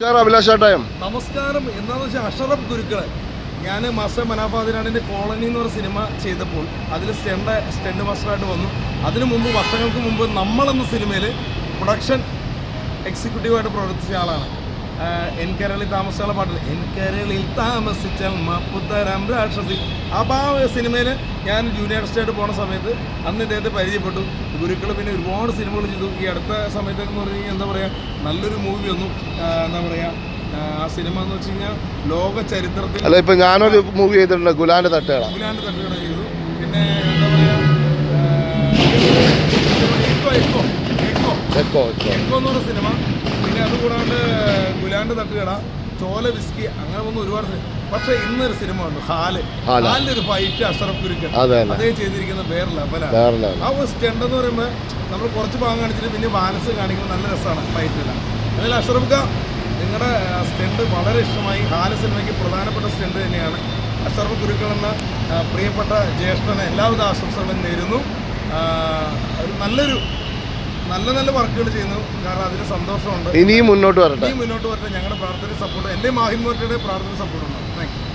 നമസ്കാരം. എന്താണെന്ന് വെച്ചാൽ അഷറഫ് ഗുരുക്കള് ഞാൻ മാസ്റ്റർ മനാഫാദിനാടിൻ്റെ കോളനി എന്ന് പറഞ്ഞ സിനിമ ചെയ്തപ്പോൾ അതിൽ സ്റ്റണ്ട് മാസ്റ്ററായിട്ട് വന്നു. അതിനു മുമ്പ് വർഷങ്ങൾക്ക് മുമ്പ് നമ്മളെന്ന സിനിമയിൽ പ്രൊഡക്ഷൻ എക്സിക്യൂട്ടീവായിട്ട് പ്രവർത്തിച്ച ആളാണ്. എൻ കേരളിൽ താമസിച്ചുള്ള പാട്ടിൽ എൻ കേരളിൽ താമസിച്ചാൽ മാപ്പുത്തരാം രാക്ഷസി. അപ്പോൾ ആ സിനിമയിൽ ഞാൻ ജൂനിയർ ആർട്ടിസ്റ്റായിട്ട് പോകുന്ന സമയത്ത് അന്ന് ഇദ്ദേഹത്തെ പരിചയപ്പെട്ടു. ഗുരുക്കൾ പിന്നെ ഒരുപാട് സിനിമകൾ ചെയ്തു. ഈ അടുത്ത സമയത്തൊക്കെ എന്ന് പറഞ്ഞു കഴിഞ്ഞാൽ എന്താ പറയുക, നല്ലൊരു മൂവി വന്നു. എന്താ പറയുക, ആ സിനിമ എന്ന് വെച്ച് കഴിഞ്ഞാൽ ലോക ചരിത്രത്തിൽ അല്ല, ഇപ്പം ഞാനൊരു മൂവി ചെയ്തിട്ടുണ്ട്, ഗുലാൻ്റെ തട്ടുകട ചെയ്തു. പിന്നെ എന്താ പറയുക, എക്കോ എന്ന് പറഞ്ഞ സിനിമ. പിന്നെ അതുകൂടാണ്ട് ഗുലാൻ്റെ തട്ടുകട, ചോല വിസ്കി, അങ്ങനെ വന്ന് ഒരുപാട്. പക്ഷെ ഇന്നൊരു സിനിമ ഉണ്ട്, ഹാലിന്റെ ഒരു ഫൈറ്റ് അഷറഫ് ഗുരുക്കൾ അതേ ചെയ്തിരിക്കുന്ന വേറെ ലെവലാണ്. ആ ഒരു സ്റ്റണ്ട് എന്ന് പറയുമ്പോൾ നമ്മൾ കുറച്ച് ഭാഗം കാണിച്ചിട്ട് പിന്നെ ബാലൻസ് കാണിക്കുമ്പോൾ നല്ല രസമാണ് ഫൈറ്റെല്ലാം. അതിൽ അഷറഫ് ഖാൻ നിങ്ങളുടെ സ്റ്റണ്ട് വളരെ ഇഷ്ടമായി. സിനിമയ്ക്ക് പ്രധാനപ്പെട്ട സ്റ്റണ്ട് തന്നെയാണ്. അഷറഫ് ഗുരുക്കൾ എന്ന പ്രിയപ്പെട്ട ജ്യേഷ്ഠന് എല്ലാവിധ ആശംസകളും നേരുന്നു. ഒരു നല്ല വർക്കുകൾ ചെയ്യുന്നു. കാരണം അതിന് സന്തോഷമുണ്ട്. ഇനിയും മുന്നോട്ട് വരട്ടെ. ഞങ്ങളുടെ പ്രാർത്ഥന സപ്പോർട്ട്, എൻ്റെ മാഹിമോറ്റയുടെ പ്രാർത്ഥന സപ്പോർട്ടുണ്ട്. Thank you.